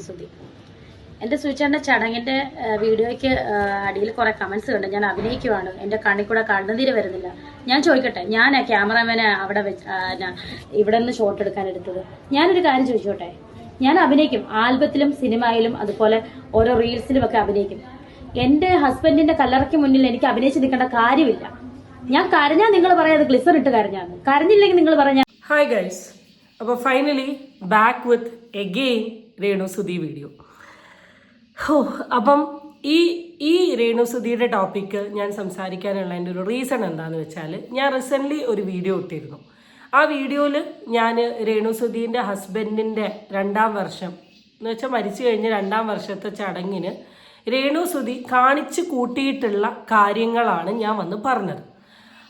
സുധി. എന്റെ സുചേട്ടന്റെ ചടങ്ങിന്റെ വീഡിയോയ്ക്ക് അടിയിൽ കുറെ കമന്റ്സ് കണ്ട് ഞാൻ അഭിനയിക്കുവാണ്, എന്റെ കണ്ണിൽ കൂടെ കണ്ണുനീര് വരുന്നില്ല. ഞാൻ ചോദിക്കട്ടെ, ഞാൻ ക്യാമറമാനെ അവിടെ ഇവിടെ നിന്ന് ഷോട്ട് എടുക്കാൻ എടുത്തത്? ഞാനൊരു കാര്യം ചോദിച്ചോട്ടെ, ഞാൻ അഭിനയിക്കും, ആൽബത്തിലും സിനിമയിലും അതുപോലെ ഓരോ റീൽസിലും ഒക്കെ അഭിനയിക്കും. എന്റെ ഹസ്ബൻഡിന്റെ കല്ലറയ്ക്ക് മുന്നിൽ എനിക്ക് അഭിനയിച്ച് നിൽക്കേണ്ട കാര്യമില്ല. ഞാൻ കരഞ്ഞാൽ നിങ്ങൾ പറയാത് ഗ്ലിസർ ഇട്ട് കരഞ്ഞാന്ന്, കരഞ്ഞില്ലെങ്കിൽ നിങ്ങൾ പറഞ്ഞാൽ. ഹായ് ഗൈസ്, അപ്പോൾ finally back with again Renu Sudhi video. അപ്പം ഈ രേണു സുധിയുടെ ടോപ്പിക്ക് ഞാൻ സംസാരിക്കാനുള്ള എൻ്റെ ഒരു റീസൺ എന്താണെന്ന് വെച്ചാൽ, ഞാൻ റീസെൻ്റ്ലി ഒരു വീഡിയോ ഇട്ടിരുന്നു. ആ വീഡിയോയിൽ ഞാൻ രേണു സുധീൻ്റെ ഹസ്ബൻഡിൻ്റെ 2ാം വർഷം എന്ന് വെച്ചാൽ മരിച്ചു കഴിഞ്ഞ് 2ാം വർഷത്തെ ചടങ്ങിന് രേണു സുധി കാണിച്ചു കൂട്ടിയിട്ടുള്ള കാര്യങ്ങളാണ് ഞാൻ വന്ന് പറഞ്ഞത്.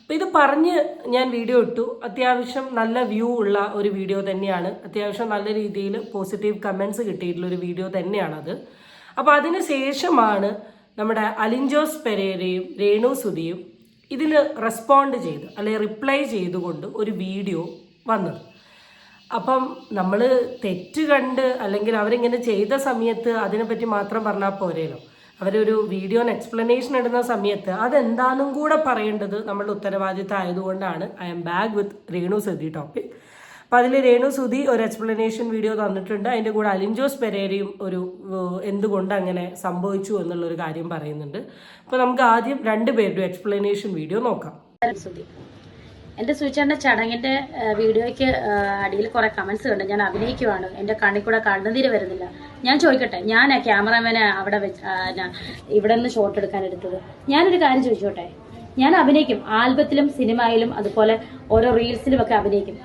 അപ്പോൾ ഇത് പറഞ്ഞ് ഞാൻ വീഡിയോ ഇട്ടു. അത്യാവശ്യം നല്ല വ്യൂ ഉള്ള ഒരു വീഡിയോ തന്നെയാണ്, അത്യാവശ്യം നല്ല രീതിയിൽ പോസിറ്റീവ് കമൻറ്റ്സ് കിട്ടിയിട്ടുള്ള ഒരു വീഡിയോ തന്നെയാണത്. അപ്പോൾ അതിന് ശേഷമാണ് നമ്മുടെ അലിൻ ജോസ് പെരേരയും രേണു സുധിയും ഇതിൽ റെസ്പോണ്ട് ചെയ്ത് അല്ലെങ്കിൽ റിപ്ലൈ ചെയ്തുകൊണ്ട് ഒരു വീഡിയോ വന്നത്. അപ്പം നമ്മൾ തെറ്റ് കണ്ട് അല്ലെങ്കിൽ അവരിങ്ങനെ ചെയ്ത സമയത്ത് അതിനെപ്പറ്റി മാത്രം പറഞ്ഞാൽ പോരേലോ. അവരൊരു വീഡിയോന് എക്സ്പ്ലനേഷൻ ഇടുന്ന സമയത്ത് അതെന്താണെന്നും കൂടെ പറയേണ്ടത് നമ്മളുടെ ഉത്തരവാദിത്തം ആയതുകൊണ്ടാണ് I M back with Renu Sudhi topic. അപ്പം അതിൽ രേണു സുധി ഒരു എക്സ്പ്ലനേഷൻ വീഡിയോ തന്നിട്ടുണ്ട്. അതിൻ്റെ കൂടെ അലിൻ ജോസ് പെരേരയും ഒരു എന്തുകൊണ്ട് അങ്ങനെ സംഭവിച്ചു എന്നുള്ളൊരു കാര്യം പറയുന്നുണ്ട്. അപ്പോൾ നമുക്ക് ആദ്യം 2 പേരുടെ എക്സ്പ്ലനേഷൻ വീഡിയോ നോക്കാം. എന്റെ സുചേട്ടന്റെ ചടങ്ങിന്റെ വീഡിയോയ്ക്ക് അടിയിൽ കുറെ കമന്റ്സ് കണ്ട് ഞാൻ അഭിനയിക്കുവാണ്, എന്റെ കണ്ണിൽ കൂടെ കണ്ണുനീര് വരുന്നില്ല. ഞാൻ ചോദിക്കട്ടെ, ഞാൻ ക്യാമറമാനെ അവിടെ ഇവിടെ നിന്ന് ഷോട്ട് എടുക്കാൻ എടുത്തത്? ഞാനൊരു കാര്യം ചോദിച്ചോട്ടെ, ഞാൻ അഭിനയിക്കും, ആൽബത്തിലും സിനിമയിലും അതുപോലെ ഓരോ റീൽസിലും ഒക്കെ അഭിനയിക്കും.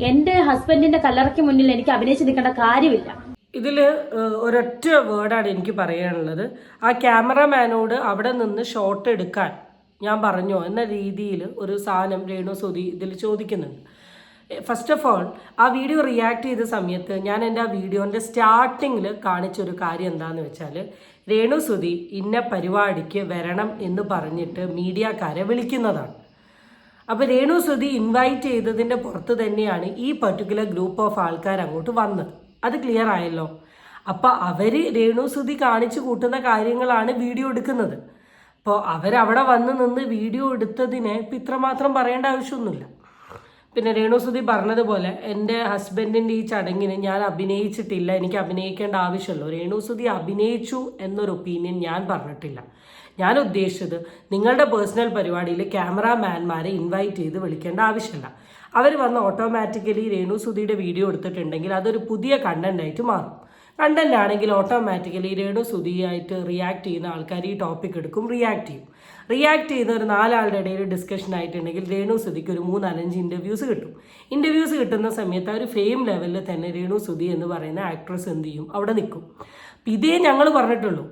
എന്റെ ഹസ്ബൻഡിന്റെ കല്ലറയ്ക്ക് മുന്നിൽ എനിക്ക് അഭിനയിച്ച് നിൽക്കേണ്ട കാര്യമില്ല. ഇതിൽ ഒരൊറ്റ വേർഡാണ് എനിക്ക് പറയാനുള്ളത്. ആ ക്യാമറമാനോട് അവിടെ നിന്ന് ഷോട്ട് എടുക്കാൻ ഞാൻ പറഞ്ഞോ എന്ന രീതിയിൽ ഒരു സാധനം രേണു സുധി ഇതിൽ ചോദിക്കുന്നുണ്ട്. ഫസ്റ്റ് ഓഫ് ഓൾ, ആ വീഡിയോ റിയാക്ട് ചെയ്ത സമയത്ത് ഞാൻ എൻ്റെ ആ വീഡിയോൻ്റെ സ്റ്റാർട്ടിങ്ങിൽ കാണിച്ചൊരു കാര്യം എന്താണെന്ന് വെച്ചാൽ, രേണു സുധി ഇന്ന പരിപാടിക്ക് വരണം എന്ന് പറഞ്ഞിട്ട് മീഡിയക്കാരെ വിളിക്കുന്നതാണ്. അപ്പോൾ രേണു സുധി ഇൻവൈറ്റ് ചെയ്തതിൻ്റെ പുറത്ത് തന്നെയാണ് ഈ പർട്ടിക്കുലർ ഗ്രൂപ്പ് ഓഫ് ആൾക്കാർ അങ്ങോട്ട് വന്നത്. അത് ക്ലിയർ ആയല്ലോ. അപ്പോൾ അവർ രേണു സുധി കാണിച്ചു കൂട്ടുന്ന കാര്യങ്ങളാണ് വീഡിയോ എടുക്കുന്നത്. അപ്പോൾ അവരവിടെ വന്ന് നിന്ന് വീഡിയോ എടുത്തതിനെ ഇപ്പം ഇത്രമാത്രം പറയേണ്ട ആവശ്യമൊന്നുമില്ല. പിന്നെ രേണു സുധി പറഞ്ഞതുപോലെ എൻ്റെ ഹസ്ബൻഡിൻ്റെ ഈ ചടങ്ങിന് ഞാൻ അഭിനയിച്ചിട്ടില്ല, എനിക്ക് അഭിനയിക്കേണ്ട ആവശ്യമല്ലോ. രേണു സുധി അഭിനയിച്ചു എന്നൊരു ഒപ്പീനിയൻ ഞാൻ പറഞ്ഞിട്ടില്ല. ഞാൻ ഉദ്ദേശിച്ചത്, നിങ്ങളുടെ പേഴ്സണൽ പരിപാടിയിൽ ക്യാമറാമാൻമാരെ ഇൻവൈറ്റ് ചെയ്ത് വിളിക്കേണ്ട ആവശ്യമില്ല. അവർ വന്ന് ഓട്ടോമാറ്റിക്കലി രേണു സുധിയുടെ വീഡിയോ എടുത്തിട്ടുണ്ടെങ്കിൽ അതൊരു പുതിയ കണ്ടൻ്റായിട്ട് മാറും. കണ്ടന്റ് ആണെങ്കിൽ ഓട്ടോമാറ്റിക്കലി രേണു സുധിയായിട്ട് റിയാക്ട് ചെയ്യുന്ന ആൾക്കാർ ഈ ടോപ്പിക് എടുക്കും, റിയാക്ട് ചെയ്യും. റിയാക്ട് ചെയ്യുന്ന ഒരു 4 ആളുടെ ഇടയിൽ ഡിസ്കഷൻ ആയിട്ടുണ്ടെങ്കിൽ രേണു സുധിക്ക് ഒരു 3-5 ഇൻ്റർവ്യൂസ് കിട്ടും. ഇൻ്റർവ്യൂസ് കിട്ടുന്ന സമയത്ത് ഒരു ഫെയിം ലെവലിൽ തന്നെ രേണു സുധി എന്ന് പറയുന്ന ആക്ട്രസ് എന്ത് ചെയ്യും, അവിടെ നിൽക്കും. ഇതേ ഞങ്ങൾ പറഞ്ഞിട്ടുള്ളൂ,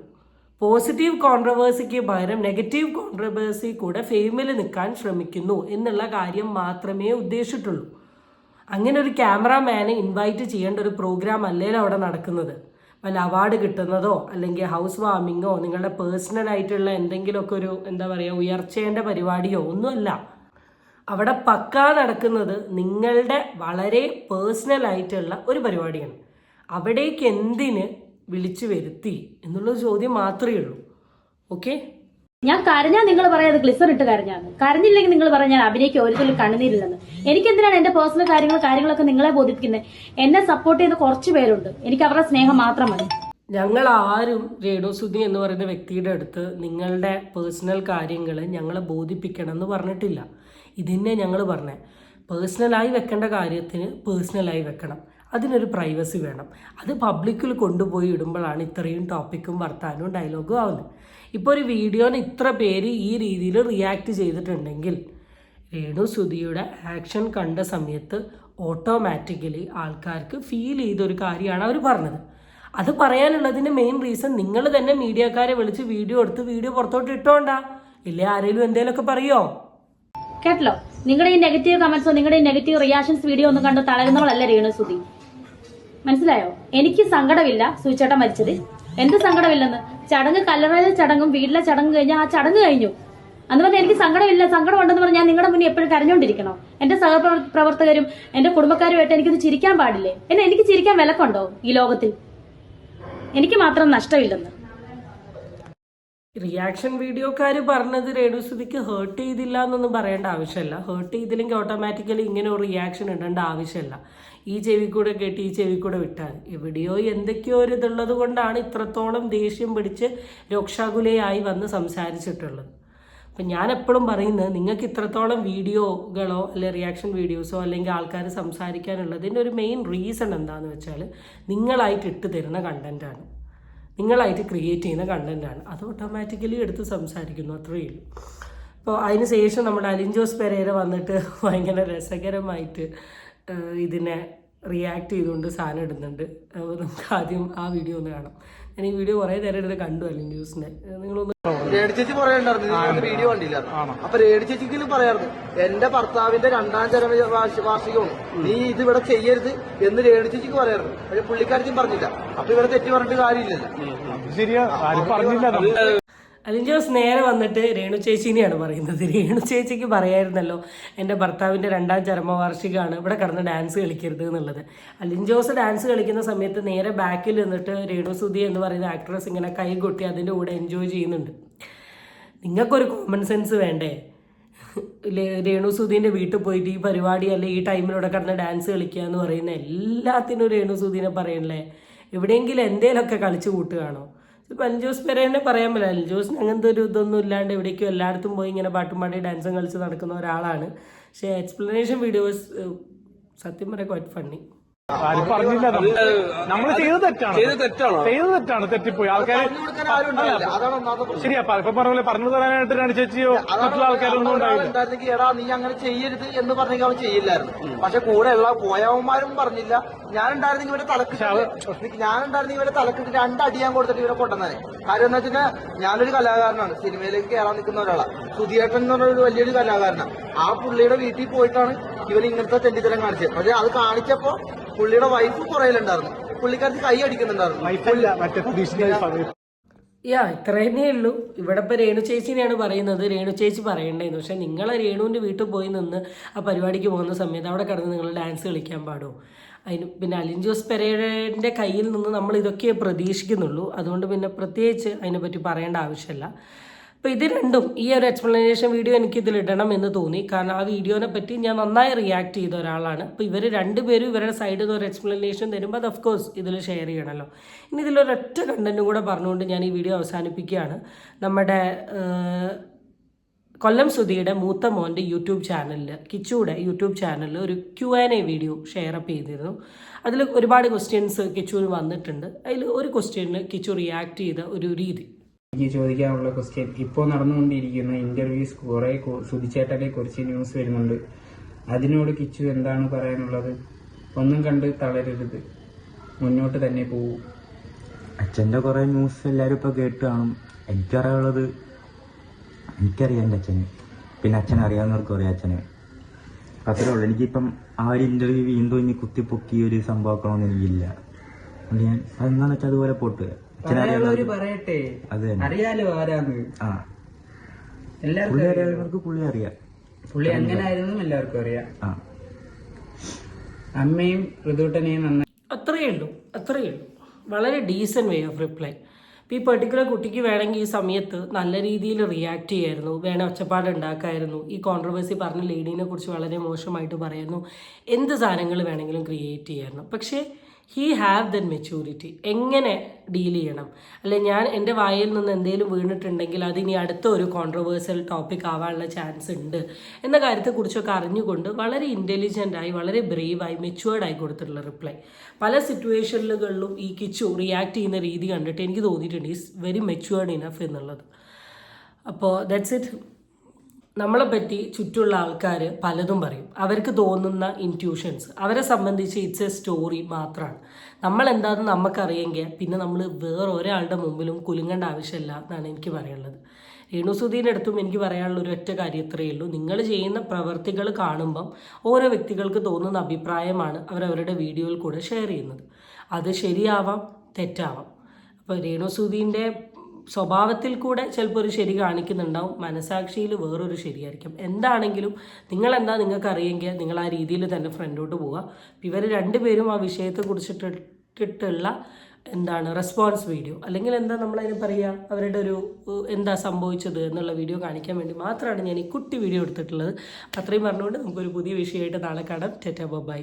പോസിറ്റീവ് കോൺട്രവേഴ്സിക്ക് പകരം നെഗറ്റീവ് കോൺട്രവേഴ്സി കൂടെ ഫെയിമിൽ നിൽക്കാൻ ശ്രമിക്കുന്നു എന്നുള്ള കാര്യം മാത്രമേ ഉദ്ദേശിച്ചിട്ടുള്ളൂ. അങ്ങനെ ഒരു ക്യാമറാമാനെ ഇൻവൈറ്റ് ചെയ്യേണ്ട ഒരു പ്രോഗ്രാം അല്ലല്ലോ അവിടെ നടക്കുന്നത്. വല്ല അവാർഡ് കിട്ടുന്നതോ അല്ലെങ്കിൽ ഹൗസ് വാമിങ്ങോ നിങ്ങളുടെ പേഴ്സണൽ ആയിട്ടുള്ള എന്തെങ്കിലുമൊക്കെ ഒരു എന്താ പറയുക ഉയർച്ചേൻ്റെ പരിപാടിയോ ഒന്നുമല്ല. അവിടെ പക്കാ നടക്കുന്നത് നിങ്ങളുടെ വളരെ പേഴ്സണൽ ആയിട്ടുള്ള ഒരു പരിപാടിയാണ്. അവിടേക്ക് എന്തിന് വിളിച്ചു വരുത്തി എന്നുള്ള ചോദ്യം മാത്രമേ ഉള്ളൂ. ഓക്കെ, ഞാൻ കരഞ്ഞാൽ നിങ്ങൾ പറയാത് ഗ്ലിസർ ഇട്ട് കരഞ്ഞാന്ന്, കരഞ്ഞില്ലെങ്കിൽ നിങ്ങൾ പറഞ്ഞാൽ അഭിനയിക്കും ഒരിക്കലും കണ്ണുനീരില്ലെന്ന്. എനിക്കെന്തിനാണ് എന്റെ പേഴ്സണൽ കാര്യങ്ങളൊക്കെ നിങ്ങളെ ബോധിപ്പിക്കുന്നത്? എന്നെ സപ്പോർട്ട് ചെയ്യുന്ന കുറച്ച് പേരുണ്ട്, എനിക്ക് അവരുടെ സ്നേഹം മാത്രം മതി. ഞങ്ങൾ ആരും രേണു സുധി എന്ന് പറയുന്ന വ്യക്തിയുടെ അടുത്ത് നിങ്ങളുടെ പേഴ്സണൽ കാര്യങ്ങൾ ഞങ്ങളെ ബോധിപ്പിക്കണം എന്ന് പറഞ്ഞിട്ടില്ല. ഇതിനെ ഞങ്ങൾ പറഞ്ഞേ, പേഴ്സണലായി വെക്കേണ്ട കാര്യത്തിന് പേഴ്സണലായി വെക്കണം, അതിനൊരു പ്രൈവസി വേണം. അത് പബ്ലിക്കിൽ കൊണ്ടുപോയി ഇടുമ്പോഴാണ് ഇത്രയും ടോപ്പിക്കും വർത്താനവും ഡയലോഗും ആവുന്നത്. ഇപ്പോൾ ഒരു വീഡിയോന് ഇത്ര പേര് ഈ രീതിയിൽ റിയാക്ട് ചെയ്തിട്ടുണ്ടെങ്കിൽ രേണു സുധിയുടെ ആക്ഷൻ കണ്ട സമയത്ത് ഓട്ടോമാറ്റിക്കലി ആൾക്കാർക്ക് ഫീൽ ചെയ്തൊരു കാര്യമാണ് അവർ പറഞ്ഞത്. അത് പറയാനുള്ളതിൻ്റെ മെയിൻ റീസൺ നിങ്ങൾ തന്നെ മീഡിയക്കാരെ വിളിച്ച് വീഡിയോ എടുത്ത് വീഡിയോ പുറത്തോട്ട് ഇട്ടോണ്ടാ. ഇല്ലേ ആരെങ്കിലും എന്തേലൊക്കെ പറയോ? കേട്ടല്ലോ, നിങ്ങളുടെ ഈ നെഗറ്റീവ് കമന്റ്സോ നിങ്ങളുടെ ഈ നെഗറ്റീവ് റിയാക്ഷൻസ് വീഡിയോ ഒന്നും കണ്ട് തളരുന്നവളല്ല രേണു സുധി. മനസ്സിലായോ? എനിക്ക് സങ്കടമില്ല സുചേട്ടൻ മരിച്ചത്, എന്ത് സങ്കടമില്ലെന്ന്. ചടങ്ങ് കല്ലറയിലെ ചടങ്ങും വീട്ടിലെ ചടങ്ങ് കഴിഞ്ഞാൽ ആ ചടങ്ങ് കഴിഞ്ഞു. അന്ന് പറഞ്ഞാൽ എനിക്ക് സങ്കടമില്ല, സങ്കടം ഉണ്ടെന്ന് പറഞ്ഞാൽ ഞാൻ നിങ്ങളുടെ മുന്നിൽ എപ്പോഴും കരഞ്ഞുകൊണ്ടിരിക്കണോ? എന്റെ സഹപ്രവർത്തകരും എന്റെ കുടുംബക്കാരുമായിട്ട് എനിക്കൊന്ന് ചിരിക്കാൻ പാടില്ലേ? എനിക്ക് ചിരിക്കാൻ വിലക്കുണ്ടോ ഈ ലോകത്തിൽ? എനിക്ക് മാത്രം നഷ്ടമില്ലെന്ന്. റിയാക്ഷൻ വീഡിയോക്കാർ പറഞ്ഞത് രേണുസുതിക്ക് ഹേർട്ട് ചെയ്തില്ല എന്നൊന്നും പറയേണ്ട ആവശ്യമില്ല. ഹേർട്ട് ചെയ്തില്ലെങ്കിൽ ഓട്ടോമാറ്റിക്കലി ഇങ്ങനെ ഒരു റിയാക്ഷൻ ഇടേണ്ട ആവശ്യമില്ല. ഈ ചെവി കൂടെ കേട്ട് ഈ ചെവി കൂടെ വിട്ടാൽ എവിടെയോ എന്തൊക്കെയോ ഒരു ഇതുള്ളത് കൊണ്ടാണ് ഇത്രത്തോളം ദേഷ്യം പിടിച്ച് രോക്ഷാകുലയായി വന്ന് സംസാരിച്ചിട്ടുള്ളത്. അപ്പം ഞാൻ എപ്പോഴും പറയുന്നത്, നിങ്ങൾക്ക് ഇത്രത്തോളം വീഡിയോകളോ അല്ലെ റിയാക്ഷൻ വീഡിയോസോ അല്ലെങ്കിൽ ആൾക്കാർ സംസാരിക്കാനുള്ളതിൻ്റെ ഒരു മെയിൻ റീസൺ എന്താണെന്ന് വെച്ചാൽ നിങ്ങളായിട്ട് ഇട്ട് തരുന്ന കണ്ടൻറ്റാണ്, നിങ്ങളായിട്ട് ക്രിയേറ്റ് ചെയ്യുന്ന കണ്ടൻറ്റാണ്. അത് ഓട്ടോമാറ്റിക്കലി എടുത്ത് സംസാരിക്കുന്നു, അത്രയേ ഉള്ളൂ. അപ്പോൾ അതിന് ശേഷം നമ്മുടെ അലിൻ ജോസ് പെരേര വന്നിട്ട് ഭയങ്കര രസകരമായിട്ട് ഇതിനെ റിയാക്ട് ചെയ്തുകൊണ്ട് സാധനം ഇടുന്നുണ്ട്. നമുക്ക് ആദ്യം ആ വീഡിയോ ഒന്ന് കാണാം. ഞാൻ ഈ വീഡിയോ കുറേ നേരം എടുത്ത് കണ്ടു അലിൻ ജോസിനെ. നിങ്ങളൊന്ന് രേണു ചേച്ചി പറയണ്ടായിരുന്നു, വീഡിയോ കണ്ടില്ല. അപ്പൊ രേണു ചേച്ചിക്ക് പറയാറുണ്ട്, എന്റെ ഭർത്താവിന്റെ 2ാം ചരമവാർഷികമാണ്, നീ ഇത് ഇവിടെ ചെയ്യരുത് എന്ന് രേണു ചേച്ചിക്ക് പറയാറുണ്ട്. പക്ഷെ പുള്ളിക്കാരച്ചും പറഞ്ഞില്ല. അപ്പൊ ഇവിടെ തെറ്റി പറഞ്ഞിട്ട് കാര്യമില്ലല്ലോ. ശരിയാ, ആരും പറഞ്ഞില്ല. അലിൻ ജോസ് നേരെ വന്നിട്ട് രേണു ചേച്ചീനെയാണ് പറയുന്നത്. രേണു ചേച്ചിക്ക് പറയായിരുന്നല്ലോ എൻ്റെ ഭർത്താവിൻ്റെ 2ാം ചരമവാർഷികമാണ്, ഇവിടെ കിടന്ന് ഡാൻസ് കളിക്കരുത് എന്നുള്ളത്. അലിൻ ജോസ് ഡാൻസ് കളിക്കുന്ന സമയത്ത് നേരെ ബാക്കിൽ നിന്നിട്ട് രേണു സുധി എന്ന് പറയുന്ന ആക്ട്രസ് ഇങ്ങനെ കൈ കൊട്ടി അതിൻ്റെ കൂടെ എൻജോയ് ചെയ്യുന്നുണ്ട്. നിങ്ങൾക്കൊരു കോമൺ സെൻസ് വേണ്ടേ? രേണു സുധീൻ്റെ വീട്ടിൽ പോയിട്ട് ഈ പരിപാടി അല്ലെ ഈ ടൈമിലൂടെ കിടന്ന് ഡാൻസ് കളിക്കുക എന്ന് പറയുന്ന എല്ലാത്തിനും രേണു സുധീനെ പറയണല്ലേ? എവിടെയെങ്കിലും എന്തേലൊക്കെ കളിച്ചു കൂട്ടുകയാണോ? ഇപ്പം അലിൻ ജോസ് പെരേരനെ പറയാൻ പറ്റില്ല. അലിൻ ജോസിന് അങ്ങനത്തെ ഒരു ഇതൊന്നും ഇല്ലാണ്ട് എവിടേക്കും എല്ലായിടത്തും പോയി ഇങ്ങനെ പാട്ടും പാടി ഡാൻസും കളിച്ച് നടക്കുന്ന ഒരാളാണ്. പക്ഷേ എക്സ്പ്ലനേഷൻ വീഡിയോസ് സത്യം പറയാൻ ക്വൈറ്റ് ഫണ്ണി. ആരും പറഞ്ഞില്ല. നമ്മൾ ചെയ്തത് തെറ്റാണ്, തെറ്റിപ്പോയി. ആൾക്കാർ ശരിയാ, ഇപ്പൊ പറഞ്ഞ പോലെ പറഞ്ഞു തരാനായിട്ട് രണ്ടു ചേച്ചിയോ മറ്റുള്ള ആൾക്കാരൊന്നും ഉണ്ടായിരുന്നെങ്കിൽ എടാ നീ അങ്ങനെ ചെയ്യരുത് എന്ന് പറഞ്ഞെങ്കിൽ അവൻ ചെയ്യില്ലായിരുന്നു. പക്ഷെ കൂടെ ഉള്ള പോയവന്മാരും പറഞ്ഞില്ല. ഞാനുണ്ടായിരുന്നെങ്കിൽ ഇവരെ തലക്കിട്ട് 2 അടി ഞാൻ കൊടുത്തിട്ട് ഇവരെ കൊണ്ടുവന്നേ. കാര്യം എന്താ വെച്ചാൽ ഞാനൊരു കലാകാരനാണ്, സിനിമയിലേക്ക് കയറാൻ നിൽക്കുന്ന ഒരാളാണ്. സുധിയേട്ടൻ എന്ന് പറഞ്ഞ ഒരു വലിയൊരു കലാകാരനാണ്. ആ പുള്ളിയുടെ വീട്ടിൽ പോയിട്ടാണ് ഇവൻ ഇങ്ങനത്തെ തെണ്ടിത്തരം കാണിച്ചത്. പക്ഷെ അത് കാണിച്ചപ്പോ പുള്ളിയുടെ വൈഫ് പുറയിലുണ്ടായിരുന്നു, പുള്ളിക്കാർക്ക് കൈ അടിക്കുന്നുണ്ടായിരുന്നു. ഇത്ര തന്നെ ഉള്ളൂ. ഇവിടെ ഇപ്പോൾ രേണു ചേച്ചിനെയാണ് പറയുന്നത്, രേണു ചേച്ചി പറയണ്ടേന്ന്. പക്ഷെ നിങ്ങൾ രേണുവിൻ്റെ വീട്ടിൽ പോയി നിന്ന് ആ പരിപാടിക്ക് പോകുന്ന സമയത്ത് അവിടെ കിടന്ന് നിങ്ങൾ ഡാൻസ് കളിക്കാൻ പാടുമോ? അതിന് പിന്നെ അലിൻ ജോസ് പെരേരൻ്റെ കയ്യിൽ നിന്ന് നമ്മൾ ഇതൊക്കെ പ്രതീക്ഷിക്കുന്നുള്ളൂ. അതുകൊണ്ട് പിന്നെ പ്രത്യേകിച്ച് അതിനെപ്പറ്റി പറയേണ്ട ആവശ്യമില്ല. അപ്പോൾ ഇത് രണ്ടും ഈ ഒരു എക്സ്പ്ലനേഷൻ വീഡിയോ എനിക്കിതിൽ ഇടണം എന്ന് തോന്നി. കാരണം ആ വീഡിയോനെ പറ്റി ഞാൻ നന്നായി റിയാക്ട് ചെയ്ത ഒരാളാണ്. അപ്പോൾ ഇവർ രണ്ടുപേരും ഇവരുടെ സൈഡിൽ നിന്ന് ഒരു എക്സ്പ്ലനേഷൻ തരുമ്പോൾ അത് ഓഫ് കോഴ്സ് ഇതിൽ ഷെയർ ചെയ്യണമല്ലോ. ഇനി ഇതിലൊരൊറ്റ കണ്ടൻറ്റും കൂടെ പറഞ്ഞുകൊണ്ട് ഞാൻ ഈ വീഡിയോ അവസാനിപ്പിക്കുകയാണ്. നമ്മുടെ കൊല്ലം സുധിയുടെ മൂത്ത മോൻ്റെ യൂട്യൂബ് ചാനലിൽ, കിച്ചുയുടെ യൂട്യൂബ് ചാനലിൽ ഒരു Q&A വീഡിയോ ഷെയർ അപ്പ് ചെയ്തിരുന്നു. അതിൽ ഒരുപാട് ക്വസ്റ്റ്യൻസ് കിച്ചുവിന് വന്നിട്ടുണ്ട്. അതിൽ ഒരു ക്വസ്റ്റ്യനിൽ കിച്ചു റിയാക്ട് ചെയ്ത ഒരു രീതി. എനിക്ക് ചോദിക്കാനുള്ള ക്വസ്റ്റ്യൻ, ഇപ്പോൾ നടന്നുകൊണ്ടിരിക്കുന്ന ഇന്റർവ്യൂസ് കുറെ സുധിച്ചേട്ടനെ കുറിച്ച് ന്യൂസ് വരുന്നുണ്ട്. അതിനോട് കിച്ചു എന്താണ് പറയാനുള്ളത്? ഒന്നും കണ്ട് തളരരുത്, മുന്നോട്ട് തന്നെ പോകൂ. അച്ഛൻ്റെ കുറേ ന്യൂസ് എല്ലാവരും ഇപ്പോൾ കേട്ട് കാണും. എനിക്കറിയാനുള്ളത്, എനിക്കറിയാം എൻ്റെ അച്ഛന്, പിന്നെ അച്ഛനെ അറിയാവുന്നവർക്കും അറിയാം അച്ഛനെ. അത്രേ ഉള്ളൂ. എനിക്കിപ്പം ആ ഒരു ഇന്റർവ്യൂ വീണ്ടും ഇനി കുത്തിപ്പൊക്കി ഒരു സംഭവമാക്കണമെന്ന് എനിക്കില്ല. അതുകൊണ്ട് ഞാൻ അതെന്താന്ന് വെച്ചാൽ അതുപോലെ പോട്ട് പറയട്ടെ, അറിയാലോ ആരാന്ന്. ആ പുള്ളി അറിയാവുന്നവർക്ക് പുള്ളി അറിയാം, പുള്ളി എങ്ങനായിരുന്നു എല്ലാവർക്കും അറിയാം. അമ്മയും ഋതുട്ടനെയും നന്നായി. അത്രയേ ഉള്ളൂ. വളരെ ഡീസൻറ്റ് വേ ഓഫ് റിപ്ലൈ. ഇപ്പോൾ ഈ പെർട്ടിക്കുലർ കുട്ടിക്ക് വേണമെങ്കിൽ ഈ സമയത്ത് നല്ല രീതിയിൽ റിയാക്ട് ചെയ്യായിരുന്നു, വേണേൽ ഒച്ചപ്പാട് ഉണ്ടാക്കായിരുന്നു, ഈ കോൺട്രവേഴ്സി പറഞ്ഞ ലേഡീനെ കുറിച്ച് വളരെ മോശമായിട്ട് പറയായിരുന്നു, എന്ത് സാധനങ്ങൾ വേണമെങ്കിലും ക്രിയേറ്റ് ചെയ്യായിരുന്നു. പക്ഷേ ഹീ ഹാവ് ദൻ മെച്യൂരിറ്റി. എങ്ങനെ ഡീൽ ചെയ്യണം, അല്ലെ ഞാൻ എൻ്റെ വായിൽ നിന്ന് എന്തെങ്കിലും വീണിട്ടുണ്ടെങ്കിൽ അതിനി അടുത്ത ഒരു കോൺട്രവേഴ്സ്യൽ ടോപ്പിക് ആവാനുള്ള ചാൻസ് ഉണ്ട് എന്ന കാര്യത്തെക്കുറിച്ചൊക്കെ അറിഞ്ഞുകൊണ്ട് വളരെ ഇൻ്റലിജൻ്റായി, വളരെ ബ്രേവായി, മെച്യൂർഡായി കൊടുത്തിട്ടുള്ള റിപ്ലൈ. പല സിറ്റുവേഷനുകളിലും ഈ കിച്ചു റിയാക്ട് ചെയ്യുന്ന രീതി കണ്ടിട്ട് എനിക്ക് തോന്നിയിട്ടുണ്ട് ഈസ് വെരി മെച്യൂർഡ് ഇനഫ് എന്നുള്ളത്. അപ്പോൾ ദാറ്റ്സ് ഇറ്റ്. നമ്മളെപ്പറ്റി ചുറ്റുമുള്ള ആൾക്കാർ പലതും പറയും, അവർക്ക് തോന്നുന്ന ഇൻറ്റ്യൂഷൻസ്, അവരെ സംബന്ധിച്ച് ഇറ്റ്സ് എ സ്റ്റോറി മാത്രമാണ്. നമ്മളെന്താണെന്ന് നമുക്കറിയെങ്കിൽ പിന്നെ നമ്മൾ വേറെ ഒരാളുടെ മുമ്പിലും കുലുങ്ങേണ്ട ആവശ്യമില്ല എന്നാണ് എനിക്ക് പറയാനുള്ളത്. രേണു സുധീൻ്റെ അടുത്തും എനിക്ക് പറയാനുള്ള ഒരു ഒറ്റ കാര്യം ഇത്രയേ ഉള്ളൂ. നിങ്ങൾ ചെയ്യുന്ന പ്രവർത്തികൾ കാണുമ്പം ഓരോ വ്യക്തികൾക്ക് തോന്നുന്ന അഭിപ്രായമാണ് അവരവരുടെ വീഡിയോയിൽ കൂടെ ഷെയർ ചെയ്യുന്നത്. അത് ശരിയാവാം, തെറ്റാവാം. അപ്പോൾ രേണു സുധീൻ്റെ സ്വഭാവത്തിൽ കൂടെ ചിലപ്പോൾ ഒരു ശരി കാണിക്കുന്നുണ്ടാവും, മനസാക്ഷിയിൽ വേറൊരു ശരിയായിരിക്കും. എന്താണെങ്കിലും നിങ്ങളെന്താ നിങ്ങൾക്ക് അറിയെങ്കിൽ നിങ്ങൾ ആ രീതിയിൽ തന്നെ ഫ്രണ്ടോട്ട് പോവുക. ഇവർ രണ്ടുപേരും ആ വിഷയത്തെ കുറിച്ചിട്ടുള്ള എന്താണ് റെസ്പോൺസ് വീഡിയോ, അല്ലെങ്കിൽ എന്താ നമ്മളതിന് പറയുക, അവരുടെ ഒരു എന്താ സംഭവിച്ചത് എന്നുള്ള വീഡിയോ കാണിക്കാൻ വേണ്ടി മാത്രമാണ് ഞാൻ ഈ കുട്ടി വീഡിയോ എടുത്തിട്ടുള്ളത്. അത്രയും പറഞ്ഞുകൊണ്ട് നമുക്കൊരു പുതിയ വിഷയമായിട്ട് നാളെ കാണാം. Tata bye.